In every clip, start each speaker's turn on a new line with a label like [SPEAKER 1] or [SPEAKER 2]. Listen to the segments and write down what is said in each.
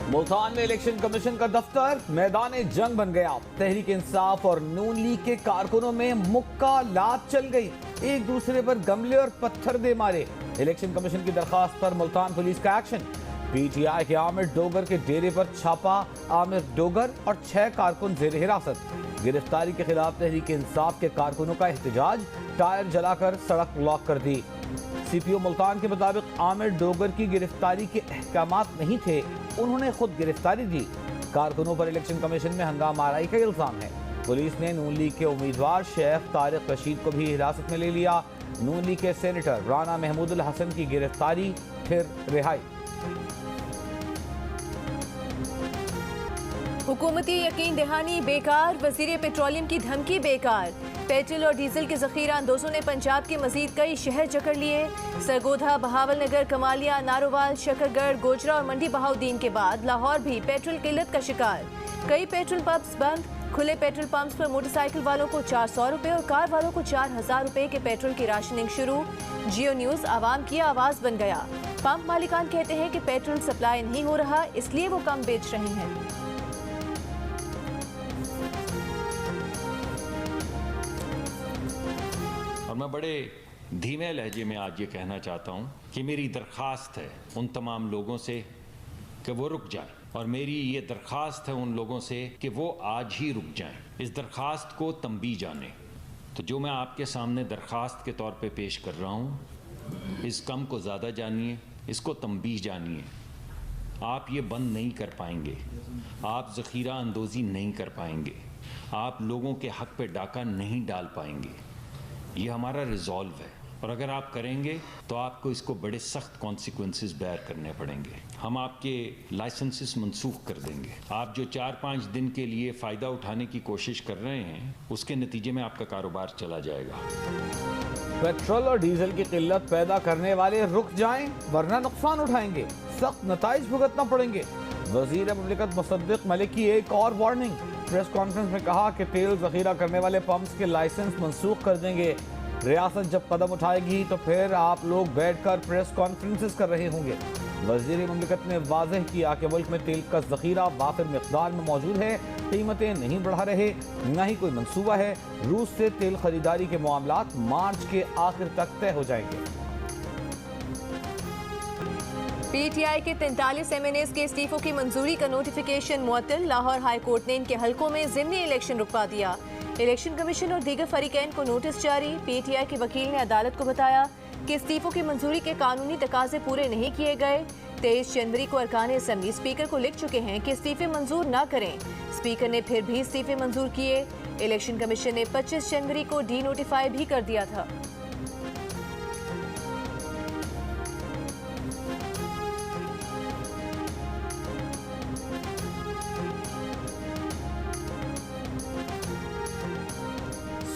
[SPEAKER 1] मुल्तान में election commission का दफ्तर मैदान जंग बन गया। तहरीक इंसाफ और नून लीग के कारकुनों में मुक्का लात चल गई, एक दूसरे पर गमले और पत्थर दे मारे। इलेक्शन कमीशन की दरखास्त पर मुल्तान पुलिस का एक्शन। पीटीआई के आमिर डोगर के डेरे पर छापा, आमिर डोगर और 6 कारकुन जेर हिरासत। गिरफ्तारी के खिलाफ तहरीक इंसाफ के कारकुनों का एहतजाज, टायर जलाकर सड़क ब्लॉक कर दी। सीपीओ मुल्तान के मुताबिक आमिर डोगर की गिरफ्तारी के अहकामात नहीं थे, उन्होंने खुद गिरफ्तारी दी। कारकुनों पर इलेक्शन कमीशन में हंगामा आराई का इल्जाम है। पुलिस ने नून लीग के उम्मीदवार शेख तारिक रशीद को भी हिरासत में ले लिया। नून लीग के सेनेटर राना महमूदुल हसन की गिरफ्तारी फिर रिहाई।
[SPEAKER 2] हुकूमती यकीन दहानी बेकार, वजीर पेट्रोलियम की धमकी बेकार। पेट्रोल और डीजल के जखीरा अंदोजों ने पंजाब के मजीद कई शहर जकड़ लिए। सरगोधा, बहावल नगर, कमालिया, नारोवाल, शकरगढ़, गोजरा और मंडी बहाउद्दीन के बाद लाहौर भी पेट्रोल किल्लत का शिकार। कई पेट्रोल पंप्स बंद। खुले पेट्रोल पंप्स पर मोटरसाइकिल वालों को 400 रुपए और कार वालों को 4000 रुपए के पेट्रोल की राशनिंग शुरू। जियो न्यूज़ आवाम की आवाज़ बन गया। पंप मालिकान कहते हैं कि पेट्रोल सप्लाई नहीं हो रहा, इसलिए वो कम बेच रहे हैं।
[SPEAKER 3] और मैं बड़े धीमे लहजे में आज ये कहना चाहता हूँ कि मेरी दरख्वास्त है उन तमाम लोगों से कि वो रुक जाएं, और मेरी ये दरख्वास्त है उन लोगों से कि वो आज ही रुक जाएं। इस दरख्वास्त को तंबी जाने। तो जो मैं आपके सामने दरख्वास्त के तौर पे पेश कर रहा हूँ, इस कम को ज़्यादा जानिए, इसको तंबी जानिए। आप ये बंद नहीं कर पाएंगे, आप ज़ख़ीरा अंदोज़ी नहीं कर पाएंगे, आप लोगों के हक़ पे डाका नहीं डाल पाएंगे। ये हमारा रिजॉल्व है, और अगर आप करेंगे तो आपको इसको बड़े सख्त कॉन्सिक्वेंसेस बेयर करने पड़ेंगे। हम आपके लाइसेंसेस मनसूख कर देंगे। आप जो 4-5 दिन के लिए फ़ायदा उठाने की कोशिश कर रहे हैं, उसके नतीजे में आपका कारोबार चला जाएगा।
[SPEAKER 1] पेट्रोल और डीजल की किल्लत पैदा करने वाले रुक जाएं, वरना नुकसान उठाएंगे, सख्त नताइज भुगतना पड़ेंगे। वजीर मुमलिकत मुसद्दिक मलिक की एक और वार्निंग। प्रेस कॉन्फ्रेंस में कहा कि तेल जखीरा करने वाले पंप्स के लाइसेंस मनसूख कर देंगे। रियासत जब कदम उठाएगी तो फिर आप लोग बैठकर प्रेस कॉन्फ्रेंसेस कर रहे होंगे। वजीर मुमलिकत ने वाज़ेह किया कि मुल्क में तेल का जखीरा वाफिर मिक़दार में मौजूद है, कीमतें नहीं बढ़ा रहे, न ही कोई मंसूबा है। रूस से तेल खरीदारी के मामलात मार्च के आखिर तक तय हो जाएंगे।
[SPEAKER 2] पीटीआई के 43 एमएनएस के इस्तीफों की मंजूरी का नोटिफिकेशन मुअत्तल। लाहौर हाई कोर्ट ने इनके हलकों में ज़िमनी इलेक्शन रुकवा दिया। इलेक्शन कमीशन और दीगर फरीकैन को नोटिस जारी। पीटीआई के वकील ने अदालत को बताया कि इस्तीफों की मंजूरी के कानूनी तकाजे पूरे नहीं किए गए। 23 जनवरी को अरकान असम्बली स्पीकर को लिख चुके हैं कि इस्तीफे मंजूर न करें। स्पीकर ने फिर भी इस्तीफे मंजूर किए। इलेक्शन कमीशन ने 25 जनवरी को डी नोटिफाई भी कर दिया था।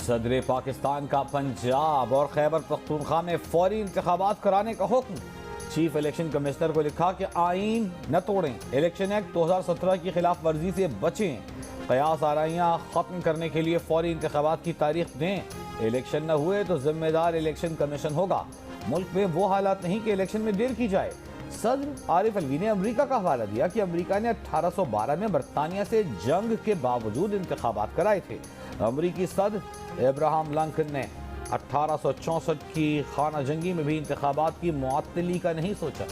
[SPEAKER 1] सदर पाकिस्तान का पंजाब और खैबर पख्तूनख्वा में फौरी इंतखाबात कराने का हुक्म। चीफ इलेक्शन कमिश्नर को लिखा कि आईन न तोड़ें, इलेक्शन एक्ट 2017 की खिलाफ वर्जी से बचें, कयास आराइयाँ ख़त्म करने के लिए फौरी इंतखाबात की तारीख दें। इलेक्शन न हुए तो जिम्मेदार इलेक्शन कमीशन होगा। मुल्क में वो हालात नहीं कि इलेक्शन में देर की जाए। सदर आरिफ अलवी ने अमरीका का हवाला दिया कि अमरीका ने 1812 में बरतानिया से जंग के बावजूद इंतखाबात कराए थे। अमरीकी सदर इब्राहिम लिंकन ने 1864 की खाना जंगी में भी इंतखाबात की मुअत्तली का नहीं सोचा।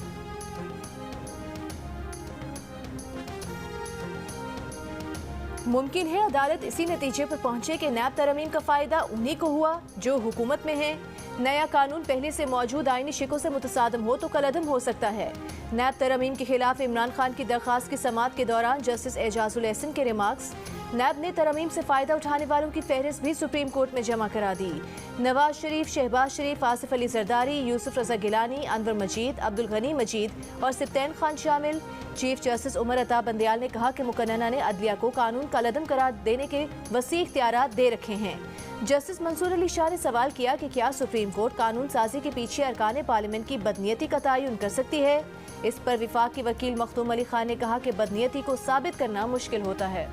[SPEAKER 2] मुमकिन है अदालत इसी नतीजे पर पहुंचे कि नैब तरमीम का फायदा उन्हीं को हुआ जो हुकूमत में है। नया कानून पहले से मौजूद आईनी शिकों से मुतसादम हो तो कलअदम हो सकता है। नैब तरमीम के खिलाफ इमरान खान की दरख्वास्त की समाअत के दौरान जस्टिस एजाजुल एहसन के रिमार्क्स। नैब ने तरमीम से फ़ायदा उठाने वालों की फहरिस्त भी सुप्रीम कोर्ट में जमा करा दी। नवाज शरीफ, शहबाज शरीफ, आसिफ अली जरदारी, यूसुफ रजा गिलानी, अनवर मजीद, अब्दुल गनी मजीद और सिप्तैन खान शामिल। चीफ जस्टिस उमर अता बंदियाल ने कहा कि मुकन्नना ने अदलिया को कानून कलअदम करार देने के वसी इख्तियारात दे रखे हैं। जस्टिस मंसूर अली शाह ने सवाल किया कि क्या सुप्रीम कोर्ट कानून साजी के पीछे अरकान पार्लियामेंट की बदनीयती का तयन कर सकती है। इस पर विफाक के वकील मखदूम अली खान ने कहा कि बदनीयती को साबित करना मुश्किल होता है।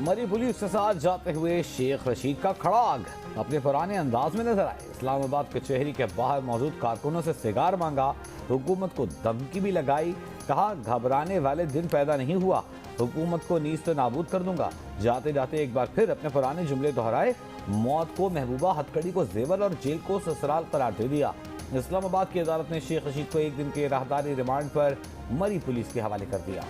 [SPEAKER 1] मरी पुलिस के साथ जाते हुए शेख रशीद का खड़ाग अपने पुराने अंदाज में नजर आए। इस्लामाबाद कचहरी के बाहर मौजूद कारकुनों से सिगार मांगा, हुकूमत को धमकी भी लगाई, कहा घबराने वाले दिन पैदा नहीं हुआ, हुकूमत को नीज़ तो नाबूद कर दूंगा। जाते जाते एक बार फिर अपने पुराने जुमले दोहराए, मौत को महबूबा हथकड़ी को जेवर और जेल को ससुराल करार दे दिया। इस्लामाबाद की अदालत ने शेख रशीद को एक दिन के राहदारी रिमांड पर मरी पुलिस के हवाले कर दिया।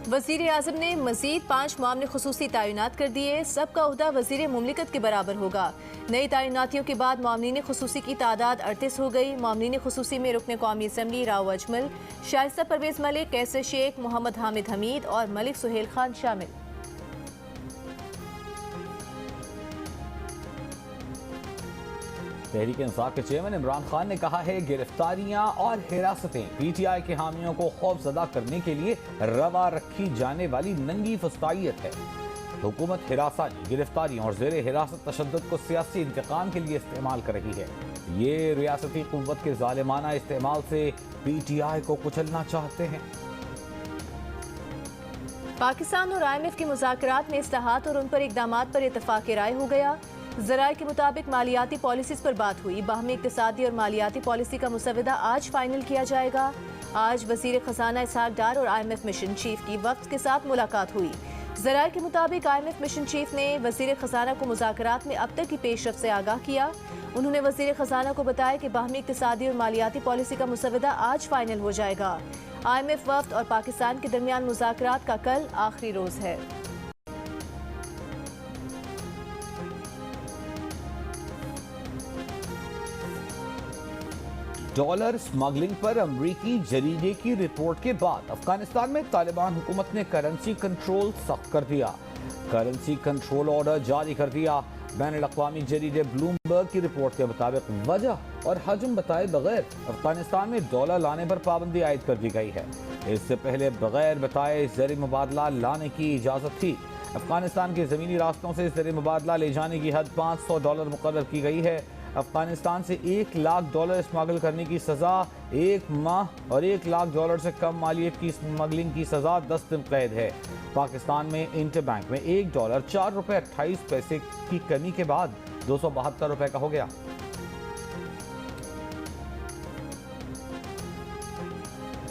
[SPEAKER 2] वजीर आजम ने मजीद 5 मामले खुसूसी तैनात कर दिए। सबका ओहदा वजीर मुमलिकत के बराबर होगा। नई तैनातियों के बाद मामलीन खुसूसी की तादाद 38 हो गई। मामलीन खुसूसी में रुकन कौमी असम्बली राव अजमल, शाइस्ता परवेज मलिक, कैसर शेख, मोहम्मद हामिद हमीद और मलिक सुहेल खान शामिल।
[SPEAKER 1] तहरीक इंसाफ के चेयरमैन इमरान खान ने कहा है, गिरफ्तारियां और हिरासतें पीटीआई के हामियों को खौफजदा करने के लिए रवा रखी जाने वाली नंगी फस्तायत है। हुकूमत हिरासत, गिरफ्तारियों और जेर हिरासत तशद्दुद को सियासी इंतकाम के लिए इस्तेमाल कर रही है। ये रियासती कुव्वत के जालिमाना इस्तेमाल से पीटीआई को कुचलना चाहते हैं।
[SPEAKER 2] पाकिस्तान और IMF के मुज़ाकरात में इस्लाहात और उन पर इक़दामात पर इत्तफ़ाक़ राय हो गया। ज़राए के मुताबिक मालियाती पॉलिसीज़ पर बात हुई। बाहमी इक़्तिसादी और मालियाती पॉलिसी का मुसवदा आज फाइनल किया जाएगा। आज वज़ीर ख़ज़ाना इसहाक़ डार और IMF मिशन चीफ की वक्त के साथ मुलाकात हुई। ज़राए के मुताबिक IMF मिशन चीफ ने वज़ीर ख़ज़ाना को मुज़ाकरात में अब तक की पेशरफ़ से आगाह किया। उन्होंने वज़ीर ख़ज़ाना को बताया कि बाहमी इक़्तिसादी और मालियाती पॉलिसी का मुसवदा आज फाइनल हो जाएगा। IMF वफ़द और पाकिस्तान के दरमियान मुज़ाकरात का कल आखिरी रोज़ है।
[SPEAKER 1] डॉलर स्मगलिंग पर अमरीकी जरीदे की रिपोर्ट के बाद अफगानिस्तान में तालिबान हुकूमत ने करेंसी कंट्रोल सख्त कर दिया। करेंसी कंट्रोल ऑर्डर जारी कर दिया। बैनुल-अक़वामी जरीदे ब्लूमबर्ग की रिपोर्ट के मुताबिक वजह और हजम बताए बगैर अफगानिस्तान में डॉलर लाने पर पाबंदी आयद कर दी गई है। इससे पहले बगैर बताए ज़र मुबादला लाने की इजाज़त थी। अफगानिस्तान के ज़मीनी रास्तों से ज़र मुबादला ले जाने की हद $500 मुकर्रर की गई है। अफगानिस्तान से $1 लाख स्मगल करने की सज़ा 1 माह और $1 लाख से कम मालियत की स्मगलिंग की सज़ा 10 दिन कैद है। पाकिस्तान में इंटरबैंक में $1 ₹4.28 की कमी के बाद ₹272 का हो गया।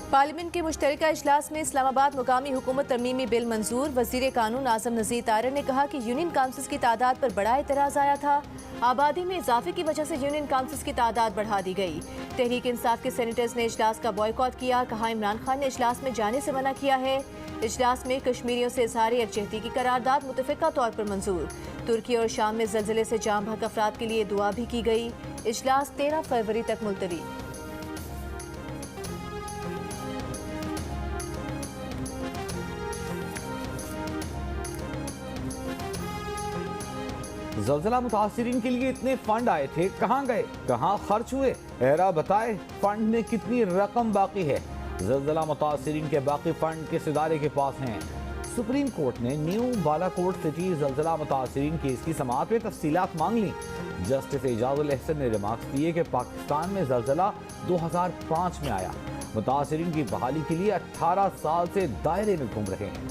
[SPEAKER 2] पार्लियामेंट के मुश्तरका इजलास में इस्लामाबाद मुकामी हुकूमत तरमीमी बिल मंजूर। वजीर कानून आज़म नज़ीर तारर ने कहा कि यूनियन काउंसिल्स की तादाद पर बड़ा एतराज़ आया था। आबादी में इजाफे की वजह से यूनियन काउंसिल्स की तादाद बढ़ा दी गई। तहरीक इंसाफ के सेनेटर्स ने इजलास का बॉयकॉट किया। कहा, इमरान खान ने इजलास में जाने से मना किया है। इजलास में कश्मीरियों से इज़हार यकजहती की करारदाद मुतफ़िका तौर पर मंजूर। तुर्की और शाम में ज़लज़ले से जाम बहक अफराद के लिए दुआ भी की गई। इजलास 13 फरवरी तक मुलतवी।
[SPEAKER 1] ज़लज़ला मुतासिरीन के लिए इतने फंड आए थे, कहाँ गए, कहाँ खर्च हुए? एरा बताए, फंड में कितनी रकम बाकी है? ज़लज़ला मुतासिरीन के बाकी फंड किस इदारे के पास हैं? सुप्रीम कोर्ट ने न्यू बालाकोट सिटी ज़लज़ला मुतासिरीन केस की समाअत में तफसीलात मांग ली। जस्टिस एजाजुल अहसन ने रिमार्क्स दिए कि पाकिस्तान में ज़लज़ला 2005 में आया। मुतासिरीन की बहाली के लिए 18 साल से दायरे में घूम रहे हैं।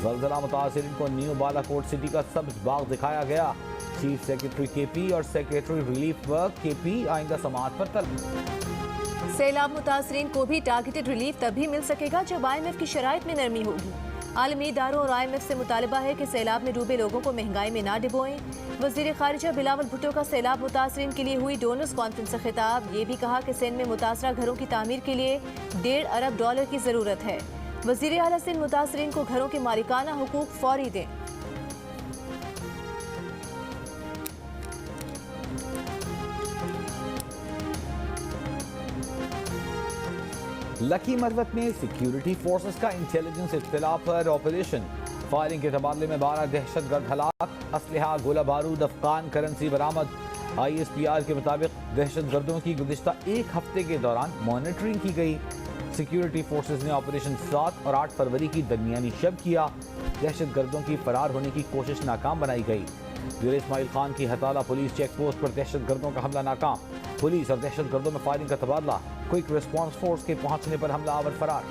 [SPEAKER 1] ज़लज़ला मुतासिरीन को न्यू बालाकोट सिटी का सब्ज़ बाग दिखाया गया। चीफ सेक्रेटरी KP और सेक्रेटरी रिलीफ वर्क KP आइंदा समाअत पर तलब।
[SPEAKER 2] सैलाब मुतासरीन को भी टारगेटेड रिलीफ तभी मिल सकेगा जब IMF की शराइत में नरमी होगी। आलमी इदारों और IMF से मुतालबा है कि सैलाब में डूबे लोगों को महंगाई में ना डुबोएं। वज़ीर ख़ारिजा बिलावल भुट्टो का सैलाब मुतासरीन के लिए हुई डोनर्स कॉन्फ्रेंस से खिताब। ये भी कहा कि सिंध में मुतासरा घरों की तामीर के लिए $1.5 अरब की ज़रूरत है। वज़ीर आला सिंध मुतासरीन को घरों के मालिकाना हुकूक फौरी दें।
[SPEAKER 1] लकी मरवत में सिक्योरिटी फोर्सेस का इंटेलिजेंस इत्तला पर ऑपरेशन। फायरिंग के तबादले में 12 दहशतगर्द हलाक। असलहा, गोला बारूद, अफगान करेंसी बरामद। ISPR के मुताबिक दहशतगर्दों की गुज़िश्ता एक हफ्ते के दौरान मॉनिटरिंग की गई। सिक्योरिटी फोर्सेस ने ऑपरेशन 7 और 8 फरवरी की दरमियानी शब किया। दहशतगर्दों की फरार होने की कोशिश नाकाम बनाई गई। ज़ेर इस्माइल खान की हताला पुलिस चेक पोस्ट पर दहशतगर्दों का हमला नाकाम। पुलिस और दहशतगर्दों में फायरिंग का तबादला। क्विक रिस्पांस फोर्स के पहुंचने पर हमलावर फरार।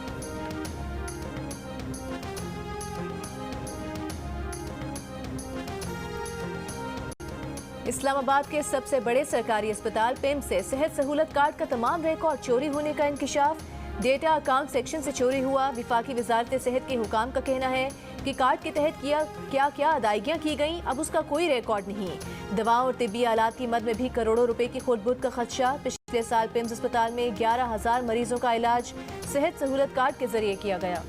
[SPEAKER 2] इस्लामाबाद के सबसे बड़े सरकारी अस्पताल पिम्स से सेहत सहूलत कार्ड का तमाम रिकॉर्ड चोरी होने का इंकिशाफ। डेटा अकाउंट सेक्शन से चोरी हुआ। विफाकी वजारत सेहत के हुकाम का कहना है कि कार्ड के तहत क्या क्या अदायगियां की गईं, अब उसका कोई रिकॉर्ड नहीं। दवाओं और तिब्बी आलात की मद में भी करोड़ों रुपए की खुर्द-बुर्द का खदशा। पिछले साल पिम्स अस्पताल में 11,000 मरीजों का इलाज सेहत सहूलत कार्ड के जरिए किया गया।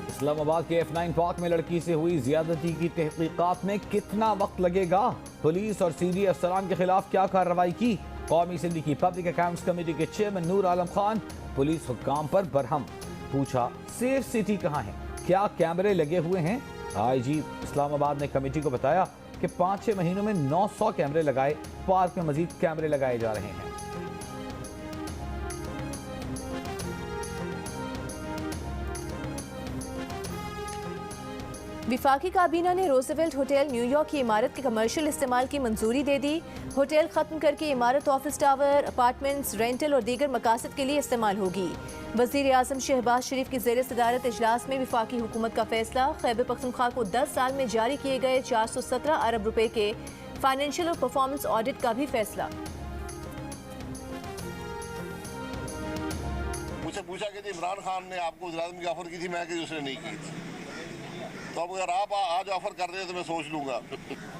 [SPEAKER 1] इस्लामाबाद के F9 पार्क में लड़की से हुई ज्यादती की तहकीकात में कितना वक्त लगेगा? पुलिस और सीडी अफसरान के खिलाफ क्या कार्रवाई की? कौमी असेंबली की पब्लिक अकाउंट्स कमेटी के चेयरमैन नूर आलम खान पुलिस हुक्काम पर बरहम। पूछा, सेफ सिटी कहाँ है, क्या कैमरे लगे हुए हैं? IG इस्लामाबाद ने कमेटी को बताया कि 5-6 महीनों में 900 कैमरे लगाए, पार्क में मजीद कैमरे लगाए जा रहे हैं।
[SPEAKER 2] विफाकी काबीना ने रोजवेल्ट होटल न्यूयॉर्क की इमारत के कमर्शियल इस्तेमाल की मंजूरी दे दी। होटल खत्म करके इमारत ऑफिस टावर, अपार्टमेंट्स, रेंटल और दीगर मकासद के लिए इस्तेमाल होगी। वज़ीर आज़म शहबाज शरीफ की ज़ेर सदारत इजलास में विफाकी हुकूमत का फैसला। खैबर पख्तूनख्वा को 10 साल में जारी किए गए 417 अरब रुपए के फाइनेंशियल और परफॉर्मेंस ऑडिट का भी फैसला।
[SPEAKER 4] मुझसे पूछा कि इमरान खान ने आपको वज़ीर आज़म की ऑफर की थी, मैं कि उसने नहीं की थी, तो अब अगर आप आज ऑफर कर रहे हो तो मैं सोच लूँगा।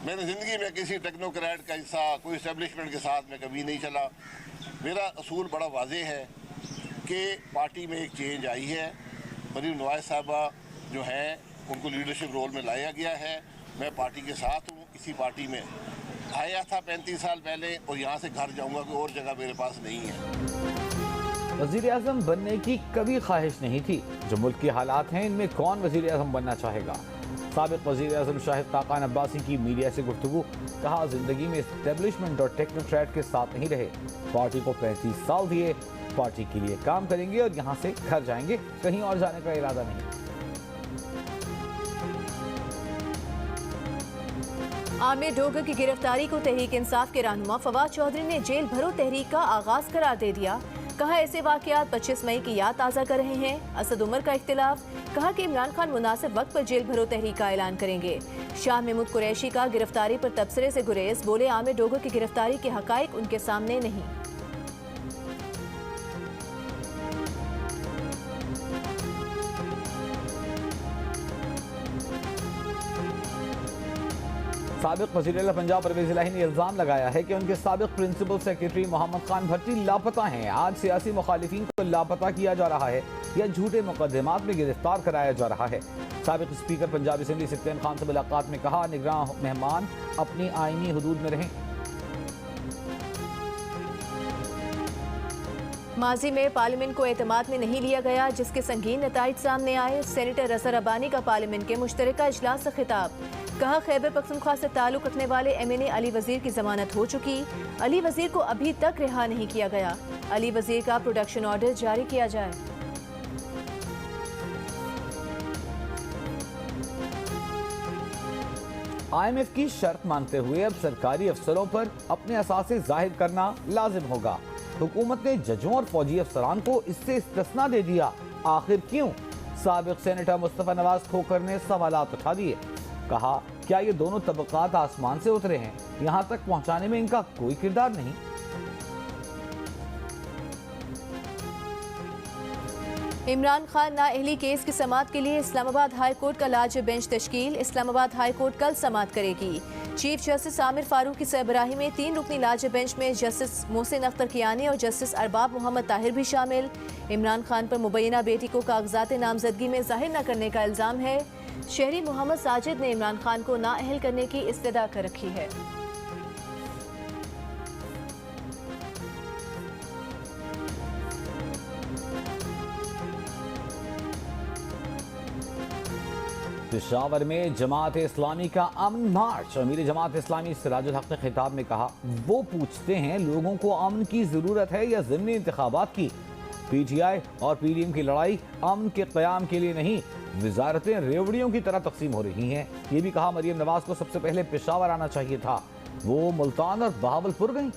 [SPEAKER 4] मैंने ज़िंदगी में किसी टेक्नोक्रेट का हिस्सा कोई इस्टेब्लिशमेंट के साथ में कभी नहीं चला। मेरा असूल बड़ा वाज़ेह है कि पार्टी में एक चेंज आई है। मरीम नवाज़ साहबा जो हैं उनको लीडरशिप रोल में लाया गया है। मैं पार्टी के साथ हूँ। इसी पार्टी में आया था 35 साल पहले और यहाँ से घर जाऊँगा, कोई और जगह मेरे पास नहीं है।
[SPEAKER 1] वज़ीर आज़म बनने की कभी ख्वाहिश नहीं थी। जो मुल्क के हालात हैं, इनमें कौन वज़ीर आज़म बनना चाहेगा? साबिक़ वज़ीर आज़म शाहिद खाकान अब्बासी की मीडिया से गुफ्तगू। कहा, जिंदगी में इस्टेब्लिशमेंट और टेक्नोक्रेट के साथ नहीं रहे। पार्टी को 35 साल दिए, पार्टी के लिए काम करेंगे और यहाँ से घर जाएंगे, कहीं और जाने का इरादा नहीं।
[SPEAKER 2] आमिर डोगर की गिरफ्तारी को तहरीक इंसाफ के रहनुमा फवाद चौधरी ने जेल भरो तहरीक का आगाज करार दे दिया। कहा, ऐसे वाकयात 25 मई की याद ताज़ा कर रहे हैं। असद उमर का इख्तिलाफ। कहा कि इमरान खान मुनासिब वक्त पर जेल भरो तहरीक का ऐलान करेंगे। शाह महमूद कुरैशी का गिरफ्तारी पर तबसरे से गुरेज। बोले, आमिर डोगर की गिरफ्तारी के हकाइक उनके सामने नहीं।
[SPEAKER 1] साबिक़ वज़ीर आला पंजाब परवेज़ इलाही ने इल्ज़ाम लगाया है कि उनके साबिक़ प्रिंसिपल सेक्रेटरी मोहम्मद खान भट्टी लापता हैं। आज सियासी मुखालिफिन को लापता किया जा रहा है या झूठे मुकदमात में गिरफ्तार कराया जा रहा है। साबिक़ स्पीकर पंजाब असेंबली सत्तेन खान से मुलाकात में कहा, निगरान मेहमान अपनी आईनी हदूद में रहें।
[SPEAKER 2] माजी में पार्लियामेंट को एतमाद में नहीं लिया गया, जिसके संगीन नताइज सामने आए। सेनेटर रसर अबानी का पार्लियामेंट के मुश्तरका इजलास से खिताब। कहा, खैबर पख्तूनख्वा से ताल्लुक रखने वाले MNA अली वजीर की जमानत हो चुकी। अली वजीर को अभी तक रिहा नहीं किया गया। अली वजीर का प्रोडक्शन ऑर्डर जारी किया जाए।
[SPEAKER 1] IMF की शर्त मानते हुए अब सरकारी अफसरों पर अपने असासे जाहिर करना लाजिम होगा। हुकूमत ने जजों और फौजी अफसरान को इससे इस्तिस्ना दे दिया। आखिर क्यों? साबिक़ सेनेटर मुस्तफ़ा नवाज खोखर ने सवालात उठा दिए। कहा, क्या ये दोनों तबकात आसमान से उतरे हैं? यहाँ तक पहुँचाने में इनका कोई किरदार नहीं।
[SPEAKER 2] इमरान खान नाअहली केस की समाअत के लिए इस्लामाबाद हाई कोर्ट का लार्ज बेंच तश्कील। इस्लामाबाद हाई कोर्ट कल समाअत करेगी। चीफ जस्टिस आमिर फारूक की सरबराही में 3 रुकनी लार्ज बेंच में जस्टिस मोहसिन अख्तर कियानी और जस्टिस अरबाब मोहम्मद ताहिर भी शामिल। इमरान खान पर मुबैना बेटी को कागजात नामजदगी में जाहिर न करने का इल्ज़ाम है। शहरी मोहम्मद साजिद ने इमरान खान को नाअहल करने की इस्तदा कर रखी है।
[SPEAKER 1] पेशावर में जमात इस्लामी का अमन मार्च। अमीर जमात इस्लामी सिराजुल हक ने खिताब में कहा, वो पूछते हैं लोगों को अमन की जरूरत है या ज़िमनी इंतखाबात की। PTI और PDM की लड़ाई अमन के क़याम के लिए नहीं, वजारतें रेवड़ियों की तरह तकसीम हो रही हैं। ये भी कहा, मरीम नवाज को सबसे पहले पेशावर आना चाहिए था। वो मुल्तान और बहावलपुर गईं।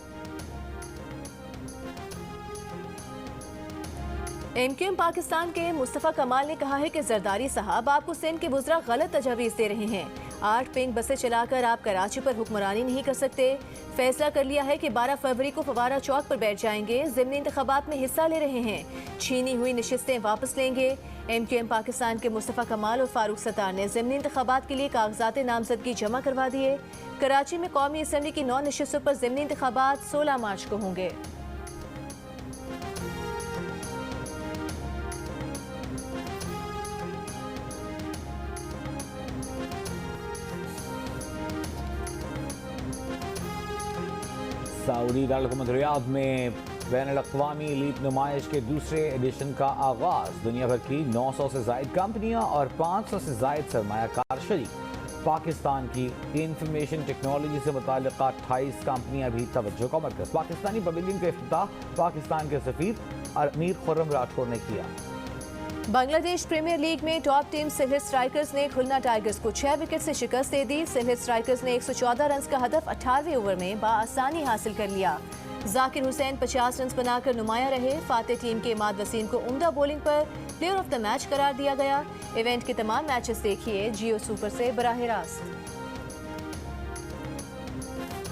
[SPEAKER 2] एमक्यूएम पाकिस्तान के मुस्तफ़ा कमाल ने कहा है कि जरदारी साहब आपको सिंध के बुज़रा गलत तजवीज़ दे रहे हैं। 8 पिंक बसें चलाकर आप कराची पर हुक्मरानी नहीं कर सकते। फैसला कर लिया है कि 12 फरवरी को फवारा चौक पर बैठ जाएंगे। ज़िमनी इंतखाबात में हिस्सा ले रहे हैं। छीनी हुई नशिस्तें वापस लेंगे। एमक्यूएम पाकिस्तान के मुस्तफ़ा कमाल और फारूक सत्तार ने ज़िमनी इंतखाबात के लिए कागजात नामजदगी जमा करवा दिए। कराची में कौमी असम्बली की 9 नशिस्तों पर ज़िमनी इंतखाबात 16 मार्च को होंगे।
[SPEAKER 1] सऊदी दारकूमत रियाद में बैनुल-अक़वामी लीप नुमाइश के दूसरे एडिशन का आगाज। दुनिया भर की 900 से ज़ायद कंपनियां और 500 से ज़ायद सरमायाकार शरीक। पाकिस्तान की इंफॉर्मेशन टेक्नोलॉजी से मुताल्लिक़ 28 कंपनियां भी तवज्जो का मरकज़। पाकिस्तानी पवेलियन का इफ्तिताह पाकिस्तान के सफ़ीर अमीर खुर्रम राठौर ने किया।
[SPEAKER 2] बांग्लादेश प्रीमियर लीग में टॉप टीम सिलहट स्ट्राइकर्स ने खुलना टाइगर्स को 6 विकेट से शिकस्त दे दी। सिलहट स्ट्राइकर्स ने 114 रन का हदफ 18वें ओवर में बआसानी हासिल कर लिया। जाकिर हुसैन 50 रन बनाकर नुमाया रहे। फातेह टीम के इमाद वसीम को उम्दा बॉलिंग पर प्लेयर ऑफ द मैच करार दिया गया। इवेंट के तमाम मैचेस देखिए जियो सुपर से बराह रास्त।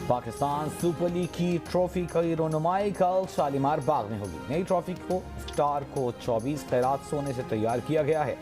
[SPEAKER 1] पाकिस्तान सुपर लीग की ट्रॉफी की रोनुमाई कल शालीमार बाग में होगी। नई ट्रॉफी को स्टार को 24 कैरात सोने से तैयार किया गया है।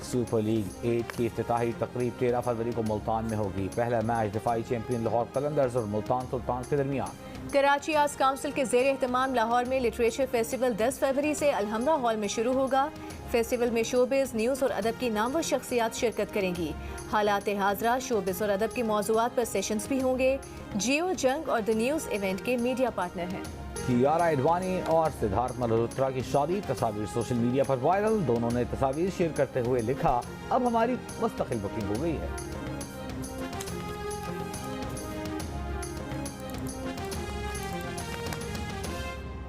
[SPEAKER 1] सुपर लीग 8 की इफ्तिताही तकरीब 13 फरवरी को मुल्तान में होगी। पहला मैच दिफाई चैंपियन लाहौर कलंदर्स और मुल्तान सुल्तान के दरमियान।
[SPEAKER 2] कराची आर्ट्स काउंसिल के ज़ेर एहतमाम लाहौर में लिटरेचर फेस्टिवल 10 फरवरी से अलहमरा हॉल में शुरू होगा। फेस्टिवल में शोबिज़, न्यूज़ और अदब की नामवर शख्सियात शिरकत करेंगी। हालात हाजरा, शोबिज़ और अदब के मौज़ूआत पर सेशंस भी होंगे। जियो, जंग और द न्यूज़ इवेंट के मीडिया पार्टनर हैं।
[SPEAKER 1] कियारा एडवानी और सिद्धार्थ मल्होत्रा की शादी, तस्वीर सोशल मीडिया पर वायरल। दोनों ने तस्वीर शेयर करते हुए लिखा, अब हमारी मुस्तकिल बुकिंग हो गई है।